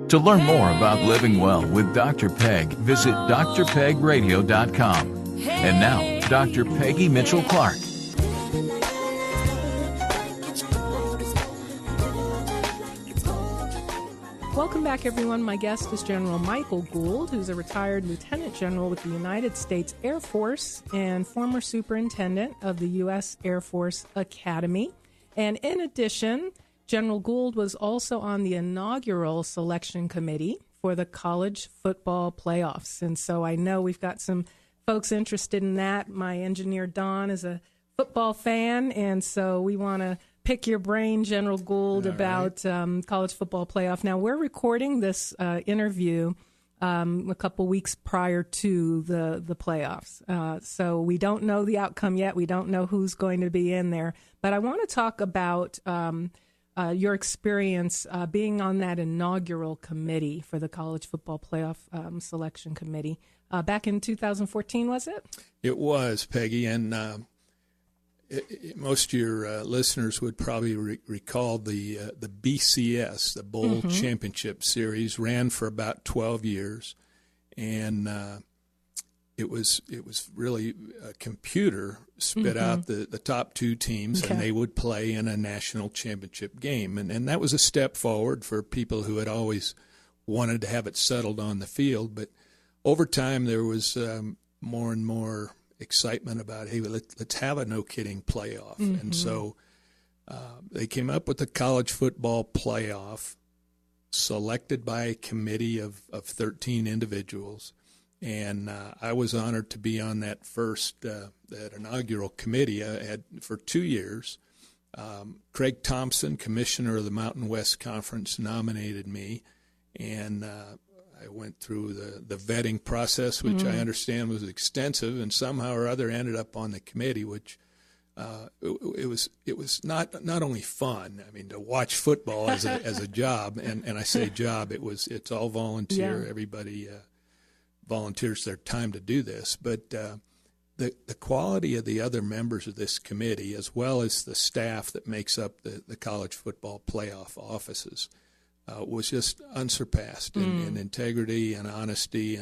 To learn more about living well with Dr. Peg, visit drpegradio.com. And now, Dr. Peggy Mitchell-Clark. Welcome back, everyone. My guest is General Michael Gould, who's a retired lieutenant general with the United States Air Force and former superintendent of the U.S. Air Force Academy. And in addition, General Gould was also on the inaugural selection committee for the college football playoffs. And so I know we've got some folks interested in that. My engineer, Don, is a football fan, and so we want to pick your brain, General Gould, about college football playoff. Now, we're recording this interview a couple weeks prior to the playoffs. So we don't know the outcome yet. We don't know who's going to be in there. But I want to talk about your experience being on that inaugural committee for the college football playoff selection committee back in 2014, was it? It was, Peggy, and most of your listeners would probably recall the BCS, the Bowl Championship Series, ran for about 12 years, and it was really a computer spit out the top two teams, and they would play in a national championship game. And that was a step forward for people who had always wanted to have it settled on the field. But over time, there was more and more excitement about, hey, let's have a no-kidding playoff. And so they came up with the college football playoff, selected by a committee of 13 individuals. And I was honored to be on that that inaugural committee. I had for 2 years. Craig Thompson, commissioner of the Mountain West Conference, nominated me, and I went through the vetting process, which I understand was extensive, and somehow or other ended up on the committee, which it was not only fun. I mean, to watch football as a job, and I say job, it's all volunteer. Yeah. Everybody volunteers their time to do this, but the quality of the other members of this committee, as well as the staff that makes up the college football playoff offices, was just unsurpassed in integrity and honesty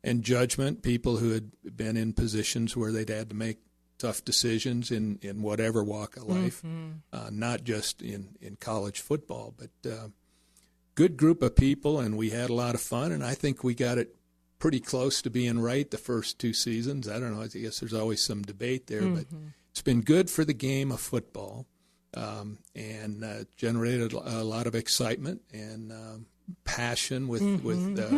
and judgment. People who had been in positions where they'd had to make tough decisions in whatever walk of life, not just in college football, but good group of people, and we had a lot of fun, and I think we got it pretty close to being right the first 2 seasons. I don't know. I guess there's always some debate there, but it's been good for the game of football, and generated a lot of excitement and passion with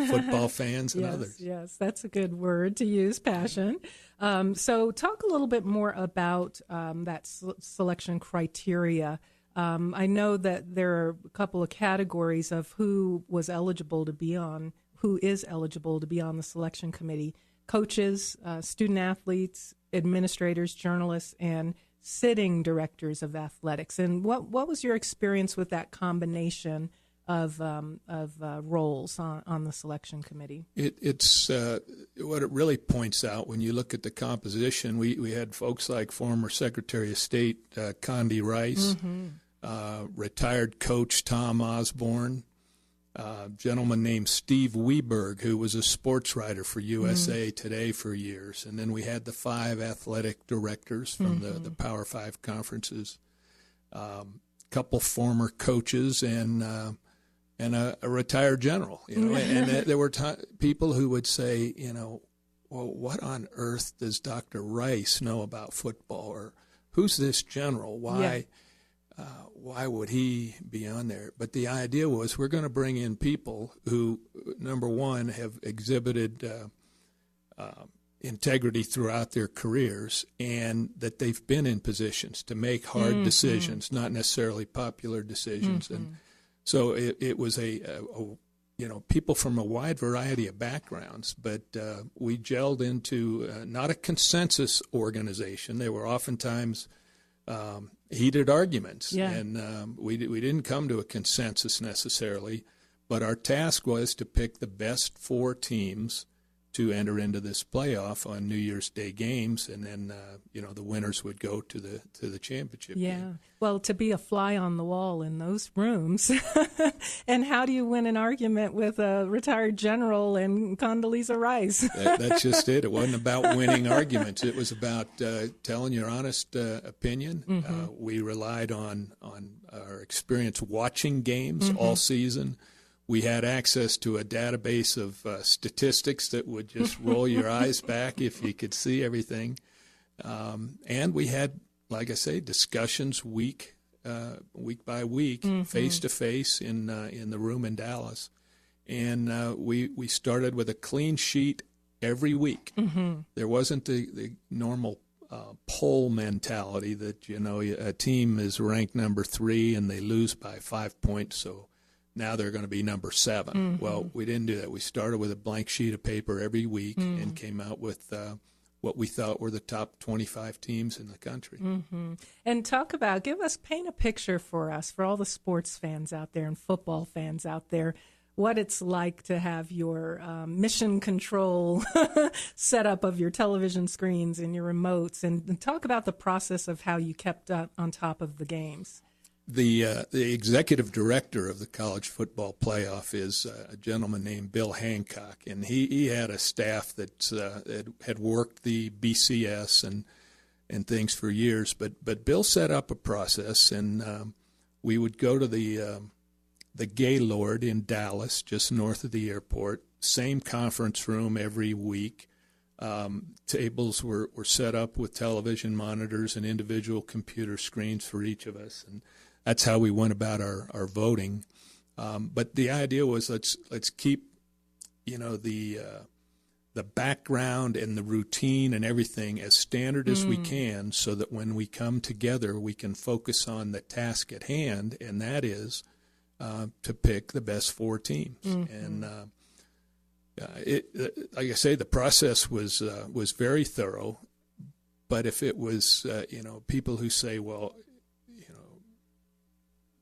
football fans and others. Yes, that's a good word to use, passion. So talk a little bit more about that selection criteria. I know that there are a couple of categories of who is eligible to be on the selection committee: coaches, student athletes, administrators, journalists, and sitting directors of athletics. And what was your experience with that combination of roles on the selection committee? It's what it really points out when you look at the composition. We had folks like former Secretary of State Condi Rice, retired coach Tom Osborne, a gentleman named Steve Weberg, who was a sports writer for USA Today for years. And then we had the 5 athletic directors from the Power 5 conferences, couple former coaches, and a retired general. And there were people who would say, well, what on earth does Dr. Rice know about football? Or who's this general? Why would he be on there? But the idea was, we're going to bring in people who, number one, have exhibited integrity throughout their careers, and that they've been in positions to make hard decisions, not necessarily popular decisions. And so it was people from a wide variety of backgrounds, but we gelled into not a consensus organization. There were oftentimes heated arguments, and we didn't come to a consensus necessarily, but our task was to pick the best 4 teams to enter into this playoff on New Year's Day games, and then the winners would go to the championship game. Well, to be a fly on the wall in those rooms, and how do you win an argument with a retired general and Condoleezza Rice? That's just it. It wasn't about winning arguments. It was about telling your honest opinion. Mm-hmm. We relied on our experience watching games all season. We had access to a database of statistics that would just roll your eyes back if you could see everything. And we had, like I say, discussions week by week, face to face in the room in Dallas. And we started with a clean sheet every week. Mm-hmm. There wasn't the normal poll mentality that, a team is ranked number 3 and they lose by 5 points, so now they're going to be number 7. Mm-hmm. Well, we didn't do that. We started with a blank sheet of paper every week and came out with what we thought were the top 25 teams in the country. Mm-hmm. And paint a picture for us, for all the sports fans out there and football fans out there, what it's like to have your mission control setup of your television screens and your remotes, and talk about the process of how you kept on top of the games. The executive director of the college football playoff is a gentleman named Bill Hancock, and he had a staff that had worked the BCS and things for years. But Bill set up a process, and we would go to the Gaylord in Dallas, just north of the airport. Same conference room every week. Tables were set up with television monitors and individual computer screens for each of us, and that's how we went about our voting. But the idea was let's keep the background and the routine and everything as standard as we can, so that when we come together we can focus on the task at hand, and that is to pick the best 4 teams. Mm-hmm. And like I say, the process was very thorough. But if it was people who say, well,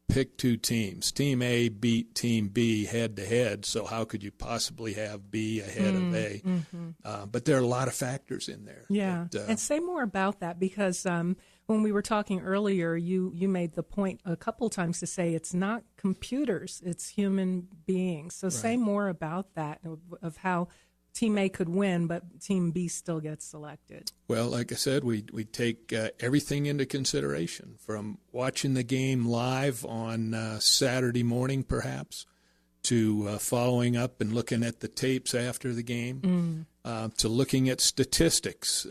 pick 2 teams. Team A beat Team B head-to-head, so how could you possibly have B ahead of A? Mm-hmm. But there are a lot of factors in there. Yeah, and say more about that, because when we were talking earlier, you made the point a couple times to say it's not computers, it's human beings. So say more about that, of how Team A could win, but Team B still gets selected. Well, like I said, we take everything into consideration, from watching the game live on Saturday morning, perhaps, to following up and looking at the tapes after the game, to looking at statistics.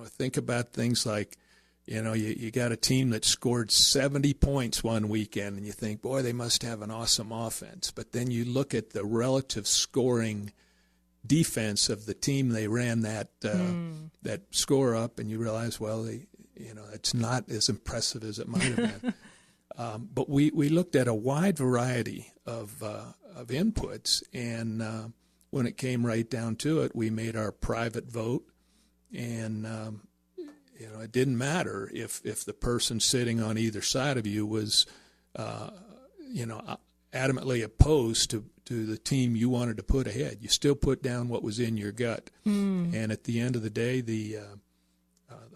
Think about things like, you got a team that scored 70 points one weekend, and you think, boy, they must have an awesome offense. But then you look at the relative scoring defense of the team they ran that score up, and you realize, well, it's not as impressive as it might have been. But we looked at a wide variety of inputs, and when it came right down to it, we made our private vote, and it didn't matter if the person sitting on either side of you was adamantly opposed to the team you wanted to put ahead. You still put down what was in your gut. And at the end of the day, the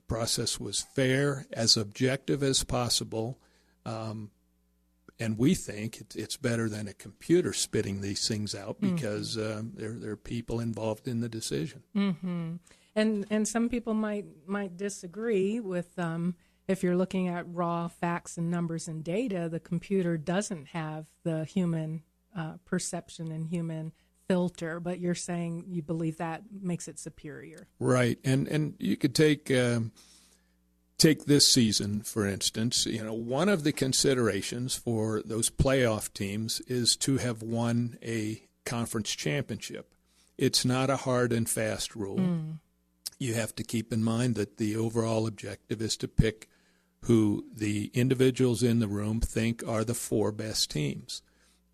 process was fair, as objective as possible, and we think it's better than a computer spitting these things out, because there are people involved in the decision. Mm-hmm. And some people might disagree with if you're looking at raw facts and numbers and data, the computer doesn't have the human perception and human filter, but you're saying you believe that makes it superior. Right. And you could take this season, for instance. One of the considerations for those playoff teams is to have won a conference championship. It's not a hard and fast rule. You have to keep in mind that the overall objective is to pick who the individuals in the room think are the 4 best teams.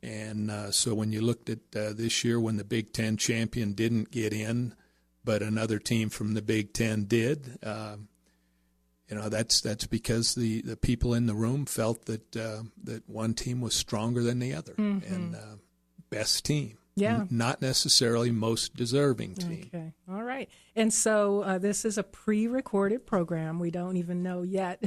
And so when you looked at this year, when the Big Ten champion didn't get in, but another team from the Big Ten did, that's because the people in the room felt that one team was stronger than the other, and best team. Yeah. Not necessarily most deserving team. Okay. All right. And so this is a pre-recorded program. We don't even know yet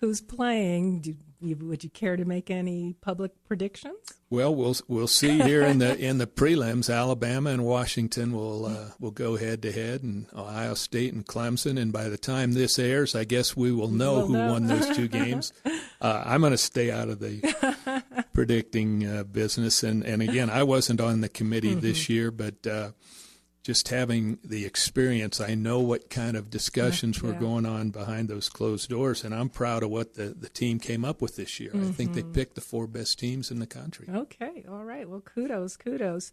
who's playing. Would you care to make any public predictions? Well, we'll see here in the prelims. Alabama and Washington will go head to head, and Ohio State and Clemson. And by the time this airs, I guess we will know who won those two games. I'm going to stay out of the predicting business. And again, I wasn't on the committee this year, but just having the experience, I know what kind of discussions were going on behind those closed doors, and I'm proud of what the team came up with this year. I think they picked the 4 best teams in the country. Okay, all right. Well, kudos.